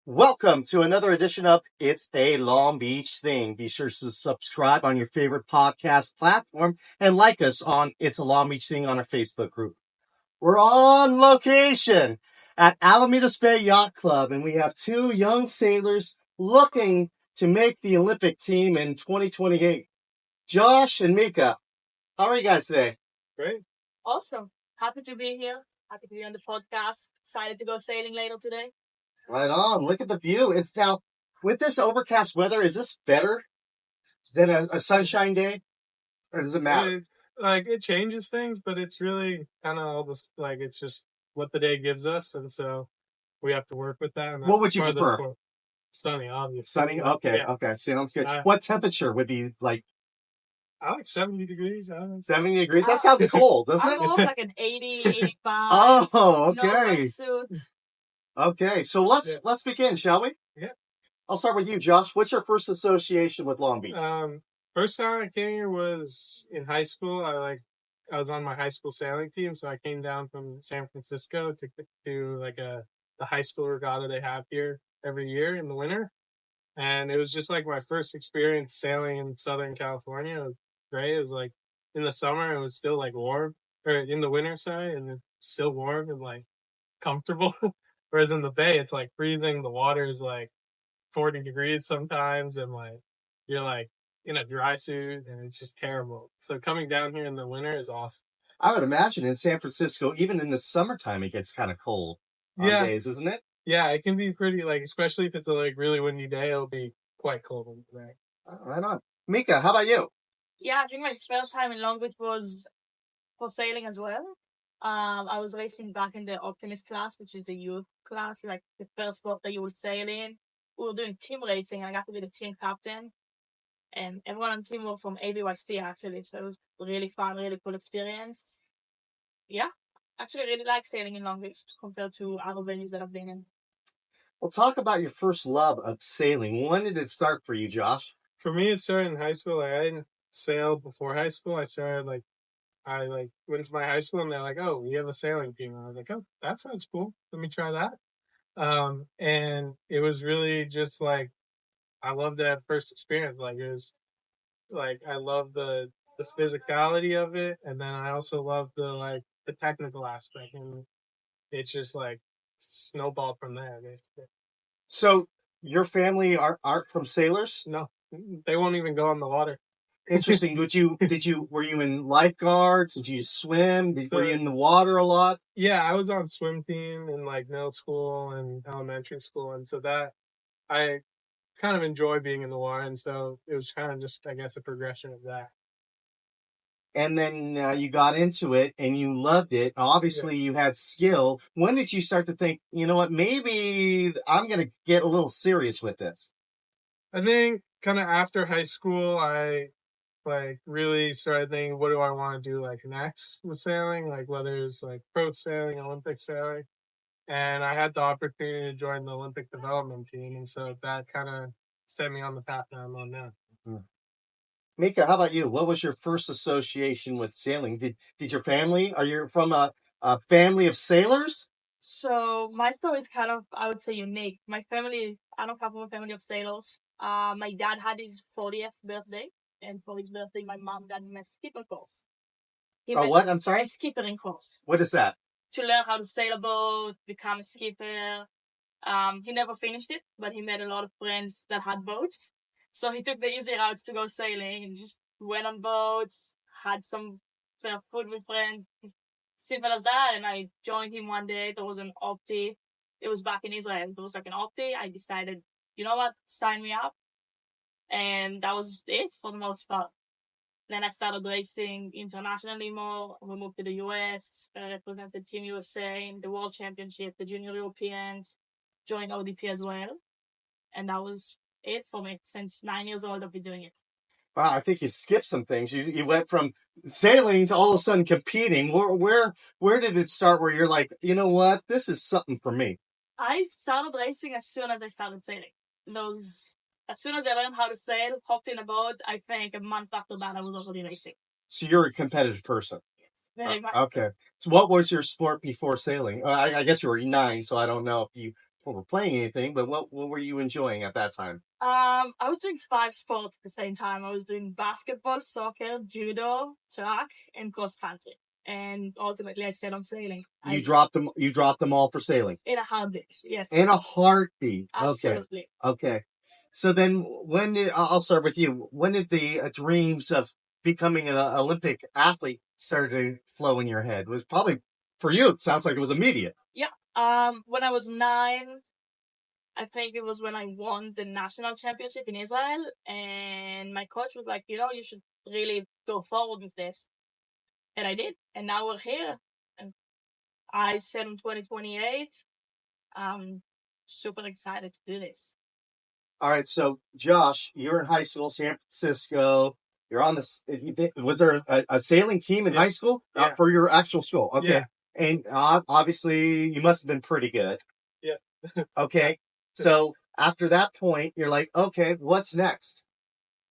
Welcome to another edition of It's a Long Beach Thing. Be sure to subscribe on your favorite podcast platform and like us on It's a Long Beach Thing on our Facebook group. We're on location at Alameda's Bay Yacht Club, and we have two young sailors looking to make the Olympic team in 2028. Josh and Mika, how are you guys today? Great. Awesome. Happy to be here. Happy to be on the podcast. Excited to go sailing later today. Right on. Look at the view. It's now, with this overcast weather, is this better than a sunshine day? Or does it matter? It changes things, but it's really kind of all this, it's just what the day gives us. And so we have to work with that. And What would you prefer? Sunny, obviously. Sunny? Okay, Yeah. okay. Sounds good. What temperature would be like? I like 70 degrees. 70 degrees? That sounds cold, doesn't I it? love like an 80, 85. Oh, No okay. wetsuit. Okay, so let's begin, shall we? Yeah. I'll start with you, Josh. What's your first association with Long Beach? First time I came here was in high school. I was on my high school sailing team, so I came down from San Francisco to the high school regatta they have here every year in the winter. And it was just like my first experience sailing in Southern California. It was great. It was like in the summer, it was still like warm, or in the winter, sorry, and it's still warm and like comfortable. Whereas in the bay, it's like freezing. The water is like 40 degrees sometimes, and like you're like in a dry suit, and it's just terrible. So coming down here in the winter is awesome. I would imagine in San Francisco, even in the summertime, it gets kind of cold on days, isn't it? Yeah, it can be pretty, especially if it's a really windy day, it'll be quite cold in the day. Right on. Mika, how about you? Yeah, I think my first time in Long Beach was for sailing as well. I was racing back in the Optimist class, which is the youth class, like the first boat that you will sail in. We were doing team racing, and I got to be the team captain. And everyone on the team were from ABYC, actually, so it was really fun, really cool experience. Yeah, actually, I really like sailing in Long Beach compared to other venues that I've been in. Well, talk about your first love of sailing. When did it start for you, Josh? For me, it started in high school. I didn't sail before high school. I went to my high school and they're like, "Oh, we have a sailing team." And I was like, "Oh, that sounds cool. Let me try that." And it was really just like, I loved that first experience. I love the physicality of it. And then I also love the technical aspect. And it's just like snowballed from there, basically. So your family aren't from sailors? No, they won't even go on the water. Interesting. Were you in lifeguards? Did you swim? Were you in the water a lot? Yeah, I was on swim team in middle school and elementary school. And so that I kind of enjoy being in the water. And so it was kind of just, I guess, a progression of that. And then you got into it and you loved it. Obviously, You had skill. When did you start to think, you know what, maybe I'm going to get a little serious with this? I think kind of after high school, I really started thinking, what do I want to do next with sailing? Whether it's pro sailing, Olympic sailing. And I had the opportunity to join the Olympic development team. And so that kind of set me on the path that I'm on now. Mm-hmm. Mika, how about you? What was your first association with sailing? Did your family, are you from a family of sailors? So my story is kind of, I would say, unique. My family, I don't come from a family of sailors. My dad had his 40th birthday, and for his birthday, my mom got him a skipper course. What? I'm sorry? A skippering course. What is that? To learn how to sail a boat, become a skipper. He never finished it, but he made a lot of friends that had boats. So he took the easy routes to go sailing and just went on boats, had some food with friends. Simple as that. And I joined him one day. There was an opti. It was back in Israel. There was an opti. I decided, you know what, sign me up. And that was it for the most part. Then I started racing internationally more. We moved to the US, represented Team USA in the World Championship, the Junior Europeans, joined ODP as well. And that was it for me. Since 9 years old, I've been doing it. Wow, I think you skipped some things. You went from sailing to all of a sudden competing. Where did it start where you're like, you know what, this is something for me? I started racing as soon as I started sailing. As soon as I learned how to sail, hopped in a boat, I think a month after that, I was already racing. So you're a competitive person? Very much. Okay. So what was your sport before sailing? I guess you were 9, so I don't know if you were playing anything, but what were you enjoying at that time? I was doing 5 sports at the same time. I was doing basketball, soccer, judo, track, and cross country. And ultimately, I stayed on sailing. You dropped them. You dropped them all for sailing. In a heartbeat, yes. In a heartbeat. Absolutely. Okay. So then, when did I'll start with you? When did the dreams of becoming an Olympic athlete start to flow in your head? It was probably for you. It sounds like it was immediate. Yeah. When I was 9, I think it was when I won the national championship in Israel, and my coach was like, you should really go forward with this. And I did. And now we're here. And I said in 2028, I'm super excited to do this. All right. So, Josh, you're in high school, San Francisco. You're on this. Was there a sailing team in high school for your actual school? Okay. Yeah. And obviously, you must have been pretty good. Yeah. Okay. So after that point, you're like, okay, what's next?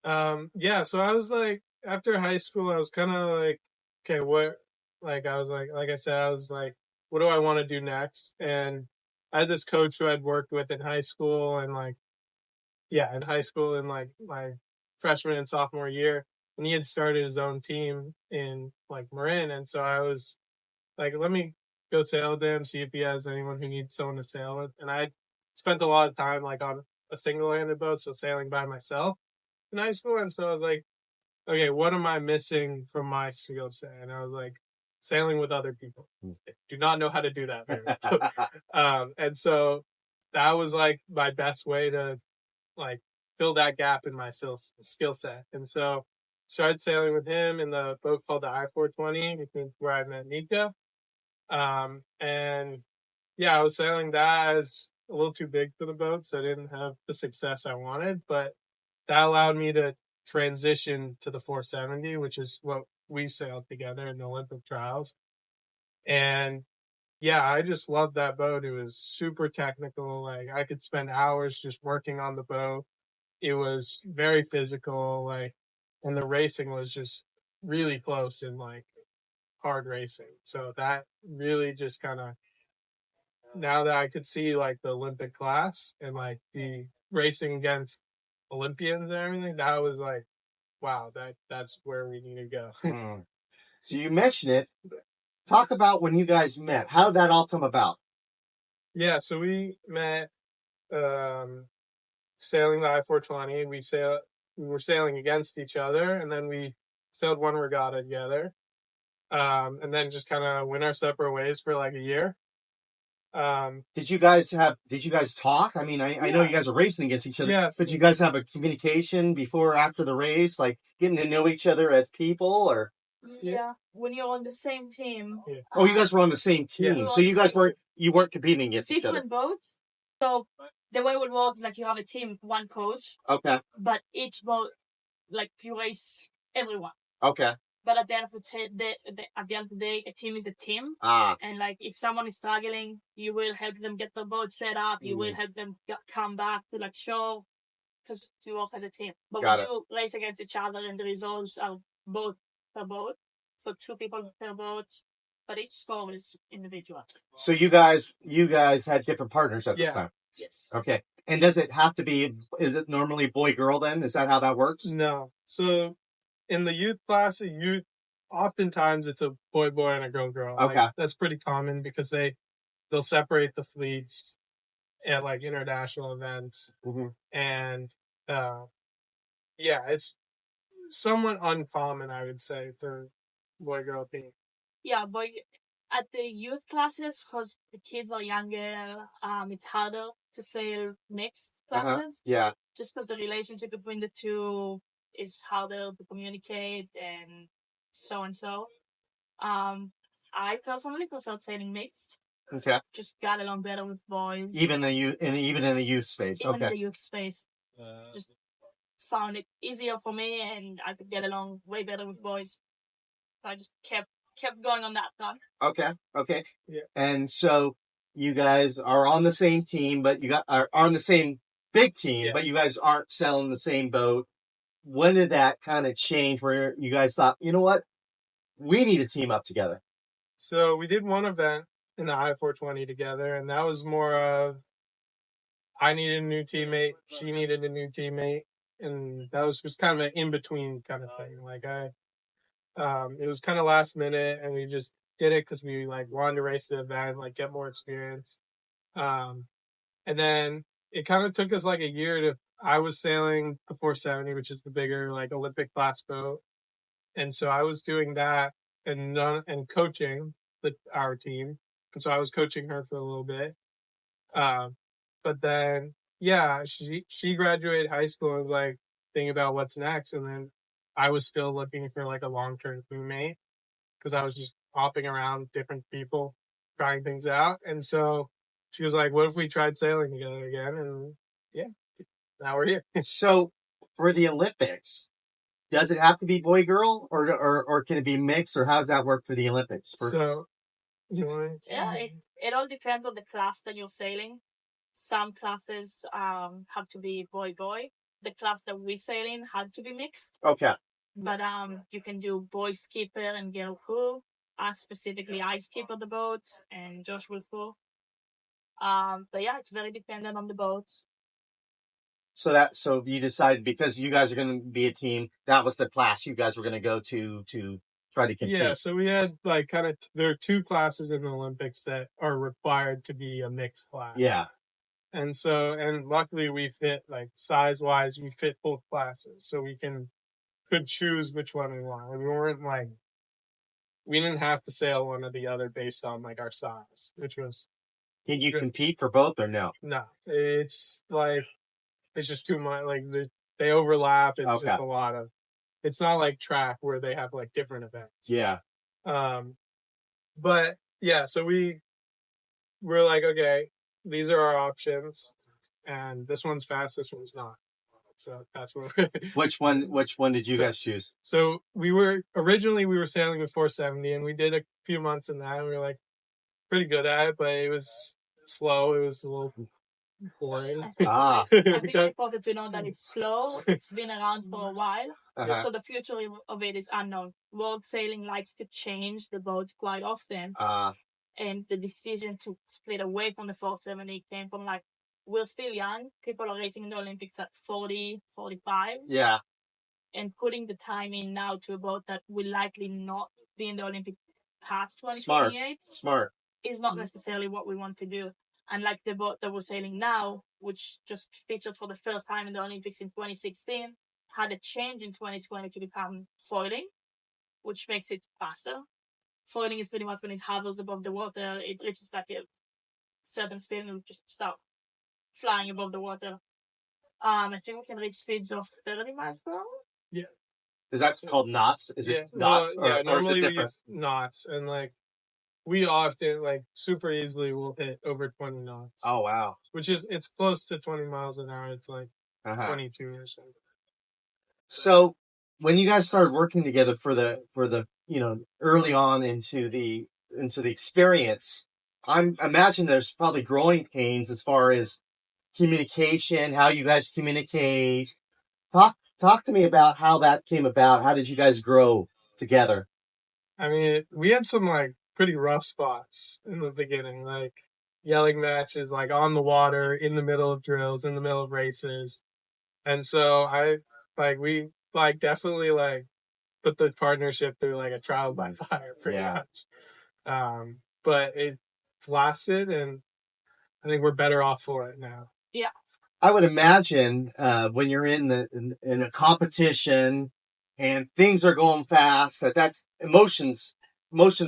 Yeah. So I was like, after high school, I was kind of like, okay, what? Like I was like I said, I was like, what do I want to do next? And I had this coach who I'd worked with in high school, and like, yeah, in high school in like my freshman and sophomore year, and he had started his own team in like Marin, and so I was like, let me go sail with him, see if he has anyone who needs someone to sail with. And I spent a lot of time like on a single-handed boat, so sailing by myself in high school. And so I was like, okay, what am I missing from my skill set? And I was like, sailing with other people. I do not know how to do that very well. And so that was like my best way to like fill that gap in my skill set. And so started sailing with him in the boat called the I-420, where I met Mika. And yeah, I was sailing that as a little too big for the boat, so I didn't have the success I wanted, but that allowed me to transition to the 470, which is what we sailed together in the Olympic trials. And yeah, I just loved that boat. It was super technical. Like I could spend hours just working on the boat. It was very physical, like, and the racing was just really close and like hard racing. So that really just kind of, now that I could see like the Olympic class and like the racing against Olympians and everything, that was like, wow, that's where we need to go. So you mentioned it. Talk about when you guys met. How did that all come about? Yeah, so we met sailing the I-420. We were sailing against each other, and then we sailed one regatta together. And then just kind of went our separate ways for like a year. Did you guys talk? I mean, I know you guys are racing against each other. Yeah. Did you guys have a communication before or after the race, like getting to know each other as people, or? Yeah, when you're on the same team. Yeah. Oh, you guys were on the same team, Yeah. so you guys weren't competing against each other. Different boats. So the way it would work is like you have a team, one coach. Okay. But each boat, like you race everyone. Okay. But at the end of the day, a team is a team. And like if someone is struggling, you will help them get the boat set up. You will help them come back to like shore to work as a team. But when you race against each other, and the results are both per boat, so 2 people per boat, but each score is individual. So you guys had different partners at this time. Yes. Okay. And does it have to be? Is it normally boy girl then? Is that how that works? No. So in the youth class, oftentimes it's a boy and a girl. Okay. Like, that's pretty common because they'll separate the fleets at like international events. Mm-hmm. And yeah, it's somewhat uncommon, I would say, for boy-girl team. Yeah, but at the youth classes, because the kids are younger, it's harder to sail mixed classes. Yeah. Just because the relationship between the two is harder to communicate and so and so. I personally preferred sailing mixed. Okay. Just got along better with boys. Even in the youth space. Even in the youth space. Just found it easier for me, and I could get along way better with boys. So I just kept going on that path. Okay. Yeah. And so you guys are on the same team, but are on the same big team, but you guys aren't sailing the same boat. When did that kind of change where you guys thought, you know what, we need to team up together? So we did one event in the I-420 together, and that was more of I needed a new teammate. She needed a new teammate. And that was just kind of an in-between kind of thing. Like it was kind of last minute and we just did it because we like wanted to race the event, like get more experience. And then it kind of took us like a year I was sailing the 470, which is the bigger like Olympic class boat. And so I was doing that and coaching our team. And so I was coaching her for a little bit. But then, yeah, she graduated high school and was like thinking about what's next. And then I was still looking for like a long-term roommate because I was just hopping around different people, trying things out. And so she was like, what if we tried sailing together again? And yeah, now we're here. So for the Olympics, does it have to be boy girl or can it be mixed, or how does that work for the Olympics? So you want to? Yeah, it all depends on the class that you're sailing. Some classes have to be boy. The class that we sail in has to be mixed. Okay. But you can do boy skipper and girl crew. Specifically, I skipper the boat and Josh will crew. But yeah, it's very dependent on the boat. So you decided because you guys are going to be a team, that was the class you guys were going to go to try to compete. Yeah, so we had like kind of there are two classes in the Olympics that are required to be a mixed class. Yeah. And luckily we fit like size wise, we fit both classes, so we could choose which one we want. We didn't have to sail one or the other based on like our size, which was. Can you compete for both or no? No, it's just too much. Like they overlap. It's just a lot of. It's not like track where they have like different events. Yeah. But yeah, so we're like, okay, these are our options, and this one's fast, this one's not. So that's what. Which one did you guys choose? So we were sailing with 470, and we did a few months in that, and we were like pretty good at it, but it was slow. It was a little boring. I think it's important to know that it's slow. It's been around for a while. Uh-huh. So the future of it is unknown. World sailing likes to change the boats quite often. And the decision to split away from the 470 came from like, we're still young. People are racing in the Olympics at 40, 45. Yeah. And putting the time in now to a boat that will likely not be in the Olympics past 2028. Smart. Is not necessarily what we want to do. And like the boat that we're sailing now, which just featured for the first time in the Olympics in 2016, had a change in 2020 to become foiling, which makes it faster. Foiling is pretty much when it hovers above the water, it reaches like a certain speed and it just stop flying above the water. I think we can reach speeds of 30 miles per hour. Yeah. Is that called knots? Is it knots? Normally is it we use knots, and like we often like super easily will hit over 20 knots. Oh wow! It's close to 20 miles an hour. It's like 22 or something. So when you guys started working together for the early on into the experience, I imagine there's probably growing pains as far as communication, how you guys communicate. Talk to me about how that came about. How did you guys grow together? I mean, we had some like pretty rough spots in the beginning, like yelling matches, like on the water, in the middle of drills, in the middle of races. And so we definitely like put the partnership through like a trial by fire pretty much. But it lasted, and I think we're better off for it now. Yeah. I would imagine when you're in a competition and things are going fast, that's emotions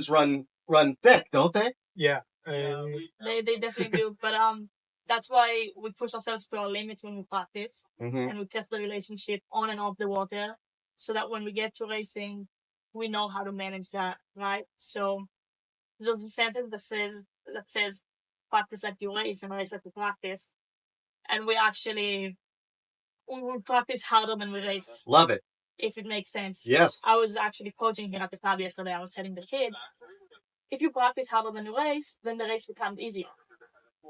run thick, don't they? Yeah. They definitely do. But that's why we push ourselves to our limits when we practice, and we test the relationship on and off the water, so that when we get to racing, we know how to manage that, right? So there's the sentence that says practice like you race and race like you practice. And we will practice harder than we race. Love it. If it makes sense. Yes. I was actually coaching here at the club yesterday. I was telling the kids, if you practice harder than you race, then the race becomes easier.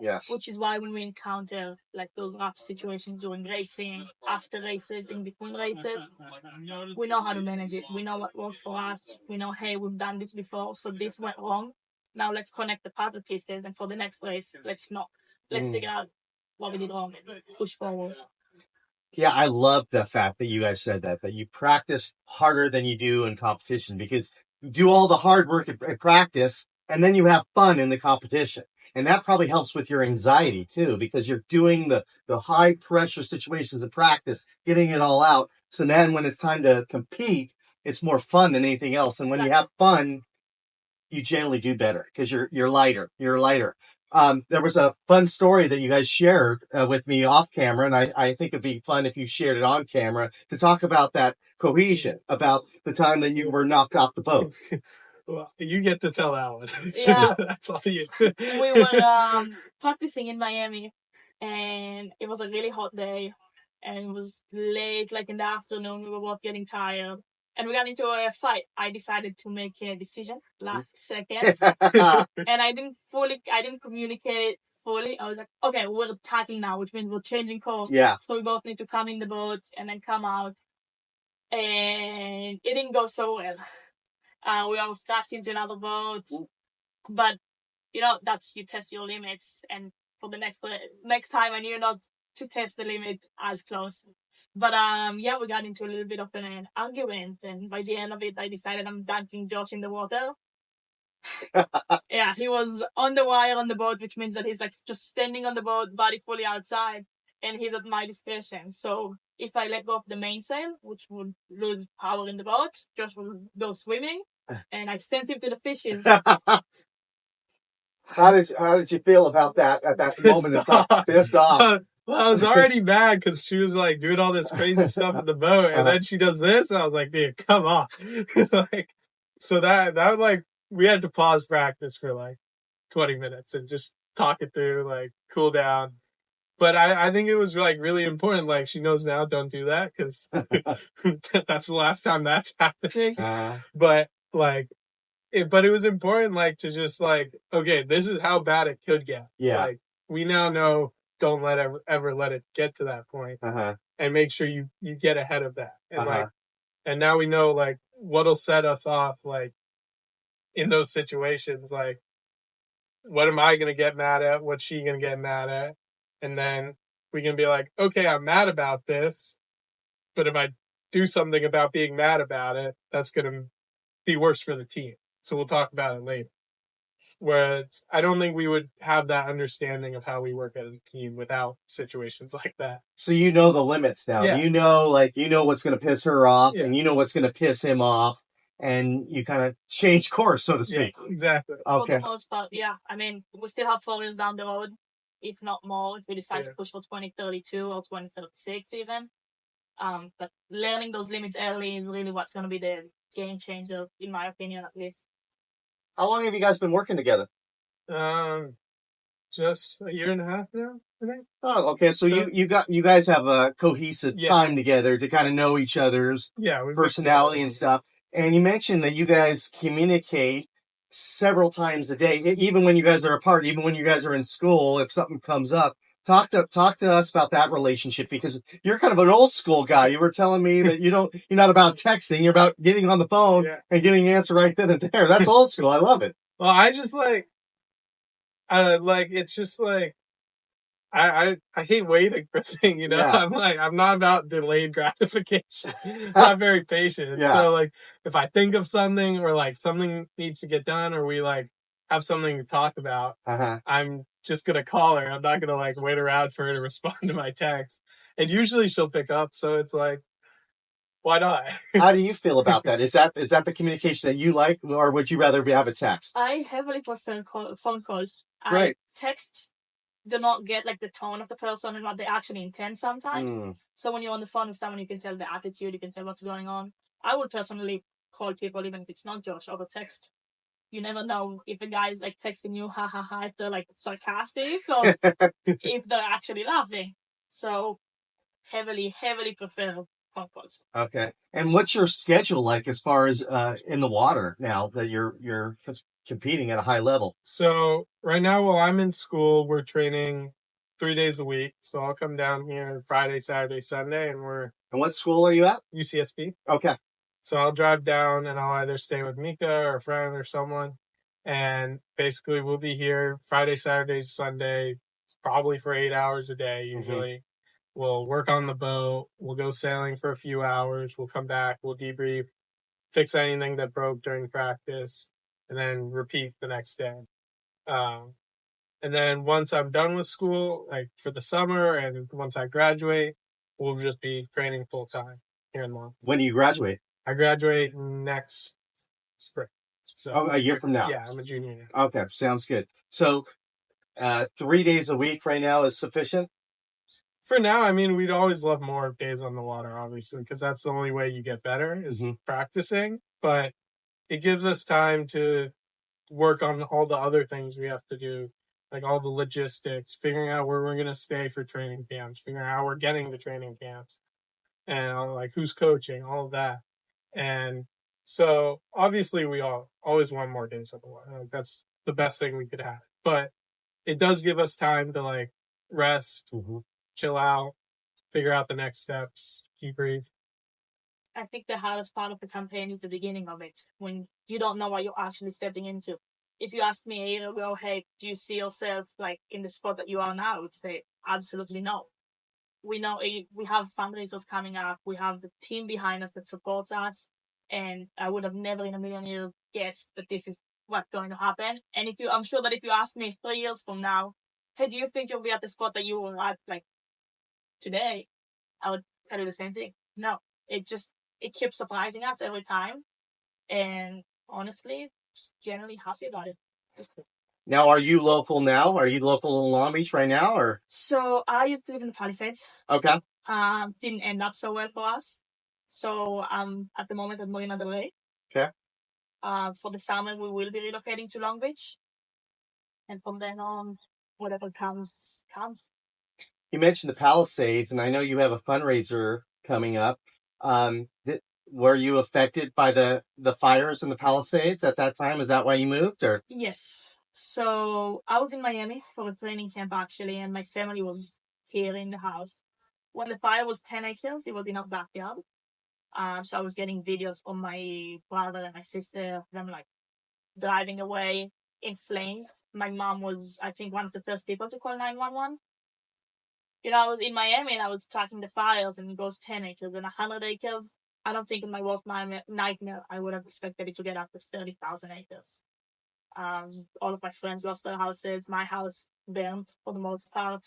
Yes. Which is why when we encounter like those rough situations during racing, after races, in between races, we know how to manage it. We know what works for us. We know, hey, we've done this before, so this went wrong. Now let's connect the puzzle pieces, and for the next race, let's figure out what we did wrong and push forward. Yeah, I love the fact that you guys said that you practice harder than you do in competition, because you do all the hard work at practice and then you have fun in the competition. And that probably helps with your anxiety too, because you're doing the high pressure situations of practice, getting it all out. So then when it's time to compete, it's more fun than anything else. And when you have fun, you generally do better because you're lighter. You're lighter. There was a fun story that you guys shared with me off camera, and I think it'd be fun if you shared it on camera to talk about that cohesion, about the time that you were knocked off the boat. Well, you get to tell that one. Yeah. That's all you. We were practicing in Miami, and it was a really hot day, and it was late, like in the afternoon. We were both getting tired, and we got into a fight. I decided to make a decision last second, and I didn't communicate it fully. I was like, okay, we're attacking now, which means we're changing course. Yeah. So we both need to come in the boat and then come out, and it didn't go so well. We almost crashed into another boat, but that's, you test your limits, and for the next time I knew not to test the limit as close. But yeah, we got into a little bit of an argument, and by the end of it, I decided I'm dunking Josh in the water. Yeah, he was on the wire on the boat, which means that he's like just standing on the boat, body fully outside, and he's at my discretion. So if I let go of the mainsail, which would lose power in the boat, Josh will go swimming, and I sent him to the fishes. How did you feel about that at that moment in time? Pissed off. Well, I was already mad because she was like doing all this crazy stuff in the boat, and then she does this, and I was like, dude, come on. Like, so that like, we had to pause practice for like 20 minutes and just talk it through, like cool down. But I think it was like really important. Like, she knows now, don't do that, because that's the last time that's happening. But like, but it was important, like, to just like, okay, this is how bad it could get. Yeah. Like, we now know, don't ever let it get to that point, and make sure you get ahead of that. And like, and now we know like what'll set us off, like in those situations. Like, what am I gonna get mad at? What's she gonna get mad at? And then we can be like, okay, I'm mad about this, but if I do something about being mad about it, that's gonna be worse for the team. So we'll talk about it later. Whereas I don't think we would have that understanding of how we work as a team without situations like that. So you know the limits now. Yeah. You know what's going to piss her off, and you know what's going to piss him off, and you kind of change course, so to speak. Yeah, exactly. Okay. For the most part, yeah. I mean, we still have 4 years down the road, if not more, if we decide to push for 2032 or 2036 even. But learning those limits early is really what's going to be the game changer, in my opinion, at least. How long have you guys been working together? Just a year and a half now, I think. Oh, okay. So you guys have a cohesive time together to kind of know each other's personality and stuff. And you mentioned that you guys communicate several times a day, even when you guys are apart, even when you guys are in school. If something comes up, talk to us about that relationship, because you're kind of an old school guy. You were telling me that you're not about texting, you're about getting on the phone and getting an answer right then and there. That's old school. I love it. Well, I just like it's just like, I hate waiting for things, you know. Yeah. I'm not about delayed gratification. I'm not very patient. Yeah. So like, if I think of something, or like something needs to get done, or we like have something to talk about, I'm just gonna call her. I'm not gonna like wait around for her to respond to my text. And usually she'll pick up, so it's like, why not? How do you feel about that? Is that the communication that you like, or would you rather have a text? I heavily prefer phone calls. Right. Texts do not get like the tone of the person and what they actually intend sometimes. So when you're on the phone with someone, you can tell the attitude, you can tell what's going on. I would personally call people, even if it's not Josh, over text. You never know if a guy is like texting you, ha ha ha, if they're like sarcastic or if they're actually laughing. So heavily prefer phone calls. Okay. And what's your schedule like as far as in the water now that you're competing at a high level? So right now, while I'm in school, we're training 3 days a week. So I'll come down here Friday, Saturday, Sunday, and what school are you at? UCSB. Okay. So I'll drive down and I'll either stay with Mika or a friend or someone. And basically we'll be here Friday, Saturday, Sunday, probably for 8 hours a day usually. We'll work on the boat. We'll go sailing for a few hours. We'll come back. We'll debrief, fix anything that broke during practice, and then repeat the next day. And then once I'm done with school, like for the summer, and once I graduate, we'll just be training full time here in Long. When do you graduate? I graduate next spring. So a year from now. Yeah, I'm a junior now. Okay, sounds good. So 3 days a week right now is sufficient? For now, I mean, we'd always love more days on the water, obviously, because that's the only way you get better is practicing. But it gives us time to work on all the other things we have to do, like all the logistics, figuring out where we're going to stay for training camps, figuring out how we're getting to training camps, and like who's coaching, all of that. And so obviously we always want more days on the water. Like, that's the best thing we could have. But it does give us time to like rest, chill out, figure out the next steps, debrief. I think the hardest part of the campaign is the beginning of it, when you don't know what you're actually stepping into. If you asked me a year ago, hey, do you see yourself like in the spot that you are now? I would say absolutely no. We know we have fundraisers coming up. We have the team behind us that supports us. And I would have never in a million years guessed that this is what's going to happen. And I'm sure that if you ask me 3 years from now, hey, do you think you'll be at the spot that you were at like today? I would tell you the same thing. No, it keeps surprising us every time. And honestly, just generally happy about it. Now, are you local now? Are you local in Long Beach right now, or? So I used to live in the Palisades. Okay. Didn't end up so well for us. So at the moment at Marina del Rey. Okay. For the summer, we will be relocating to Long Beach. And from then on, whatever comes. You mentioned the Palisades, and I know you have a fundraiser coming up. Were you affected by the fires in the Palisades at that time? Is that why you moved, or? Yes. So I was in Miami for a training camp actually, and my family was here in the house. When the fire was 10 acres, it was in our backyard. So I was getting videos from my brother and my sister, them like driving away in flames. My mom was, I think, one of the first people to call 911. I was in Miami and I was tracking the fires, and it goes 10 acres and 100 acres. I don't think in my worst nightmare I would have expected it to get up to 30,000 acres. All of my friends lost their houses. My house burned for the most part.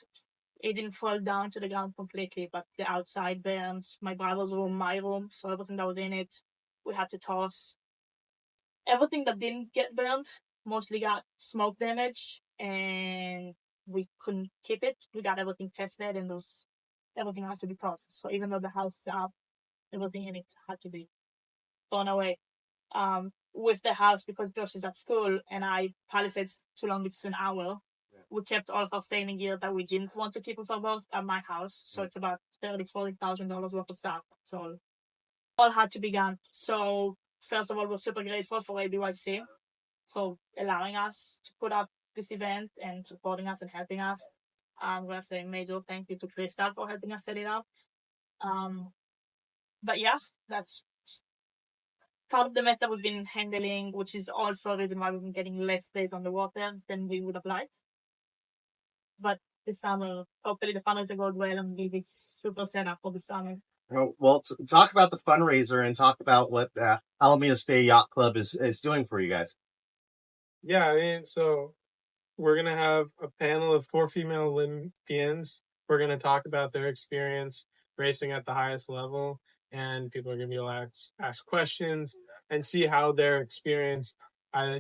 It didn't fall down to the ground completely, but the outside burned. My brother's room, my room, so everything that was in it, we had to toss. Everything that didn't get burned mostly got smoke damage, and we couldn't keep it. We got everything tested, and everything had to be tossed. So even though the house is up, everything in it had to be thrown away. With the house, because Josh is at school and Palisades to Long Beach is an hour, we kept all of our sailing gear that we didn't want to keep with our boat at my house. So it's about $30,000-$40,000 worth of stuff. So all had to be gone. So first of all, we're super grateful for ABYC for allowing us to put up this event and supporting us and helping us. I'm going to say a major thank you to Crystal for helping us set it up. But yeah, that's part of the mess that we've been handling, which is also the reason why we've been getting less days on the water than we would have liked. But this summer, hopefully the fundraiser goes well and we'll be super set up for the summer. Well, talk about the fundraiser and talk about what Alamitos Bay Yacht Club is doing for you guys. Yeah, I mean, so we're going to have a panel of 4 female Olympians. We're going to talk about their experience racing at the highest level, and people are going to be able to ask questions and see how their experience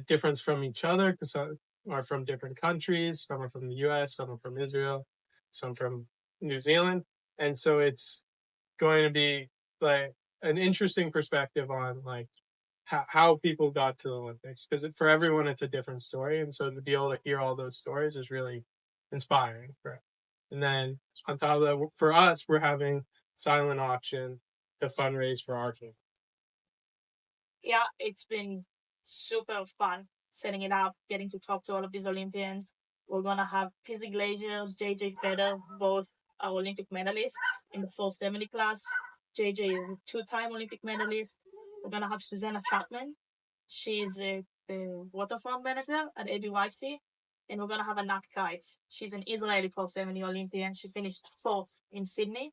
differs from each other, because some are from different countries. Some are from the U.S., some are from Israel, some from New Zealand. And so it's going to be like an interesting perspective on like how people got to the Olympics, because for everyone it's a different story, and so to be able to hear all those stories is really inspiring. And then on top of that, for us, we're having silent auction to fundraise for our team. Yeah, it's been super fun setting it up, getting to talk to all of these Olympians. We're gonna have Pizzy Glazier, JJ Feder, both are Olympic medalists in the 470 class. JJ is a 2-time Olympic medalist. We're gonna have Susanna Chapman. She's the waterfront manager at ABYC. and we're going to have a Nat Kite. She's an Israeli 470 Olympian. She finished 4th in Sydney.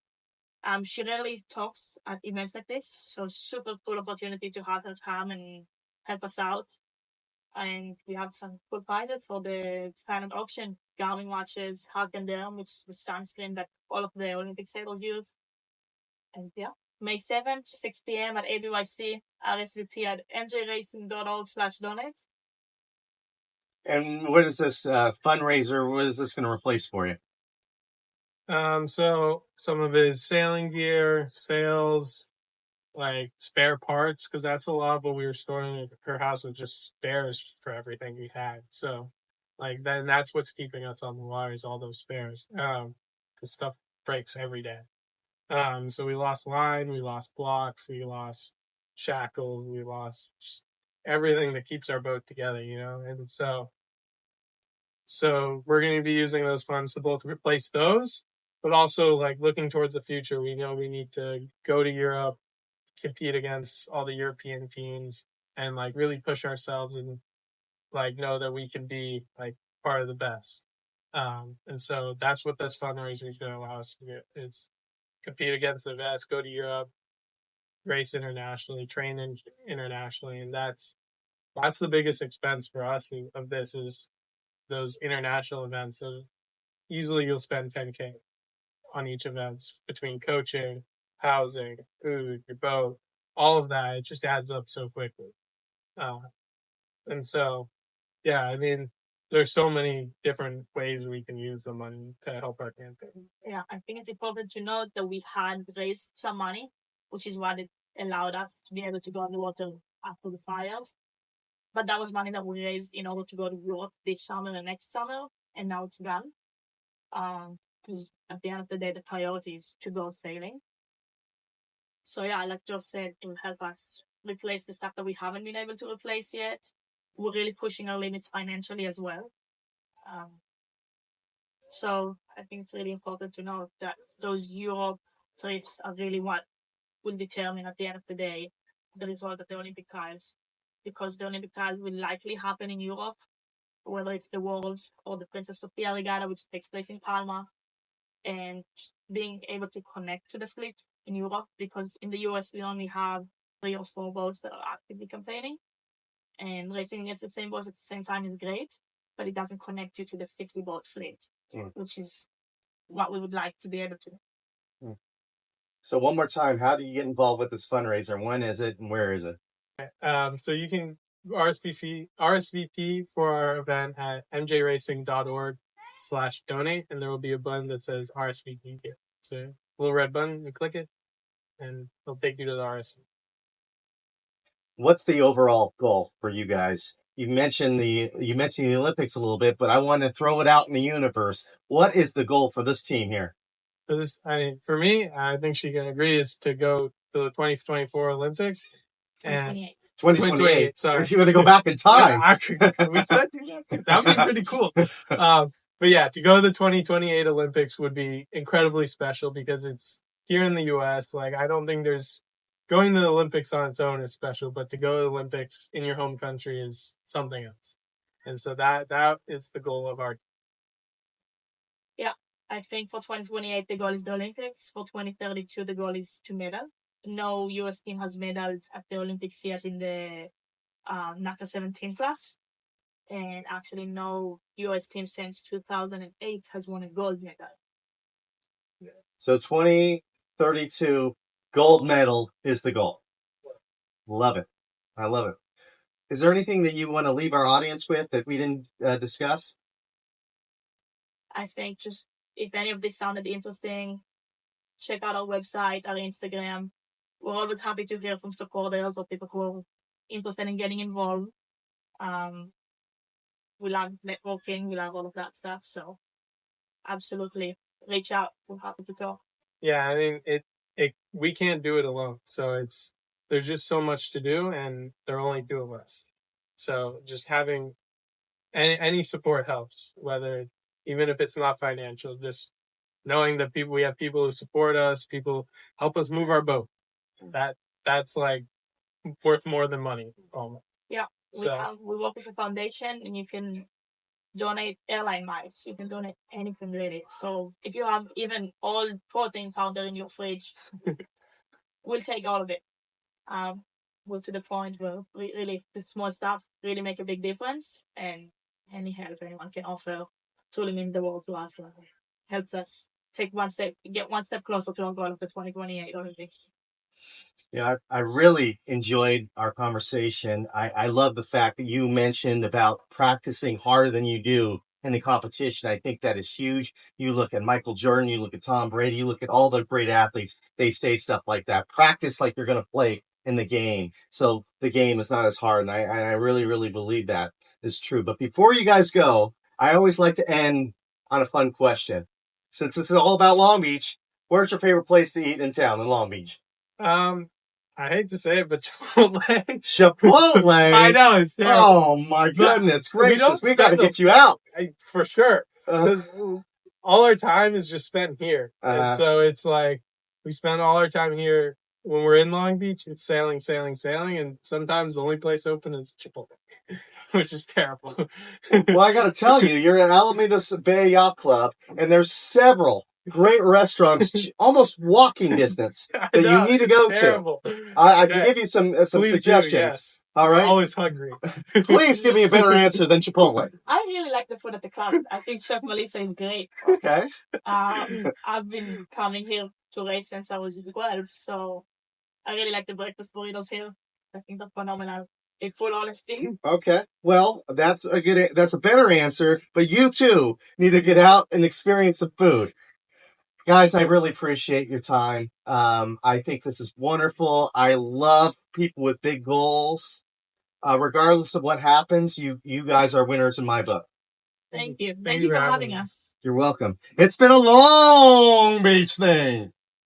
She rarely talks at events like this, so super cool opportunity to have her come and help us out. And we have some cool prizes for the silent auction, Garmin watches, Harkenderm, which is the sunscreen that all of the Olympic sailors use. And yeah, May 7th, 6 p.m. at ABYC, RSVP at mjracing.org/donate. And what is this fundraiser? What is this going to replace for you? So some of his sailing gear, sails, like spare parts, because that's a lot of what we were storing at her house was just spares for everything we had. So like then that's what's keeping us on the water is all those spares. The stuff breaks every day. So we lost line, we lost blocks, we lost shackles, we lost just everything that keeps our boat together, and so we're going to be using those funds to both replace those, but also like looking towards the future. We know we need to go to Europe, compete against all the European teams, and like really push ourselves and like know that we can be like part of the best. And so that's what this fundraiser is going to allow us to do. Is compete against the best, go to Europe, race internationally, train internationally, and that's the biggest expense for us of this is those international events. So easily you'll spend $10K on each event between coaching, housing, food, your boat, all of that. It just adds up so quickly. And so, yeah, I mean, there's so many different ways we can use the money to help our campaign. Yeah, I think it's important to note that we had raised some money, which is what it allowed us to be able to go on the water after the fires. But that was money that we raised in order to go to Europe this summer and next summer, and now it's gone. Because at the end of the day, the priority is to go sailing. So yeah, like Josh said, it will help us replace the stuff that we haven't been able to replace yet. We're really pushing our limits financially as well. So I think it's really important to know that those Europe trips are really what will determine at the end of the day the result of the Olympic trials, because the Olympic trials will likely happen in Europe, whether it's the Worlds or the Princess Sophia Regatta, which takes place in Palma, and being able to connect to the fleet in Europe, because in the US we only have 3 or 4 boats that are actively campaigning, and racing against the same boats at the same time is great, but it doesn't connect you to the 50 boat fleet, which is what we would like to be able to do. So one more time, how do you get involved with this fundraiser? When is it and where is it? So you can RSVP for our event at mjracing.org/donate, and there will be a button that says RSVP here. So a little red button, you click it, and it'll take you to the RSVP. What's the overall goal for you guys? You mentioned the Olympics a little bit, but I want to throw it out in the universe. What is the goal for this team here? For me, I think she can agree, is to go to the 2024 Olympics. 2028. 2028. Sorry. You want to go back in time. We could do that too. That would be pretty cool. But yeah, to go to the 2028 Olympics would be incredibly special because it's here in the U.S. Like, I don't think going to the Olympics on its own is special, but to go to the Olympics in your home country is something else. And so that is the goal of our team. Yeah, I think for 2028, the goal is the Olympics. For 2032, the goal is to medal. No U.S. team has medaled at the Olympics yet in the NACA 17 class. And actually, no U.S. team since 2008 has won a gold medal. So 2032 gold medal is the goal. Love it. I love it. Is there anything that you want to leave our audience with that we didn't discuss? I think just if any of this sounded interesting, check out our website, our Instagram. We're always happy to hear from supporters or people who are interested in getting involved. We love networking, we love all of that stuff. So absolutely reach out. We're happy to talk. Yeah, I mean, we can't do it alone. So there's just so much to do, and there are only 2 of us. So just having any support helps, even if it's not financial, just knowing that we have people who support us, people help us move our boat. That's like worth more than money. Yeah. We work with a foundation, and you can donate airline miles. You can donate anything really. So if you have even all protein powder in your fridge, we'll take all of it. We're to the point where really the small stuff really make a big difference, and any help anyone can offer truly means the world to us. Helps us get one step closer to our goal of the 2028 Olympics. Yeah, I really enjoyed our conversation. I love the fact that you mentioned about practicing harder than you do in the competition. I think that is huge. You look at Michael Jordan, you look at Tom Brady, you look at all the great athletes, they say stuff like that. Practice like you're going to play in the game. So the game is not as hard. And I really, really believe that is true. But before you guys go, I always like to end on a fun question. Since this is all about Long Beach, where's your favorite place to eat in town in Long Beach? I hate to say it, but Chipotle. Chipotle? I know, it's terrible. Oh, my goodness gracious. We got to get you out. For sure. All our time is just spent here. And so it's like we spend all our time here. When we're in Long Beach, it's sailing. And sometimes the only place open is Chipotle, which is terrible. Well, I got to tell you, you're at Alameda Bay Yacht Club, and there's several great restaurants, almost walking distance, that you need to go to. I can give you some suggestions. Yes. All right. Always hungry. Please give me a better answer than Chipotle. I really like the food at the club. I think Chef Melissa is great. Okay. I've been coming here to race since I was 12, so I really like the breakfast burritos here. I think they're phenomenal. In full honesty. Okay. Well, that's a better answer, but you too need to get out and experience some food. Guys, I really appreciate your time. I think this is wonderful. I love people with big goals. Regardless of what happens, you guys are winners in my book. Thank you. Thank you for having us. You're welcome. It's been a Long Beach thing.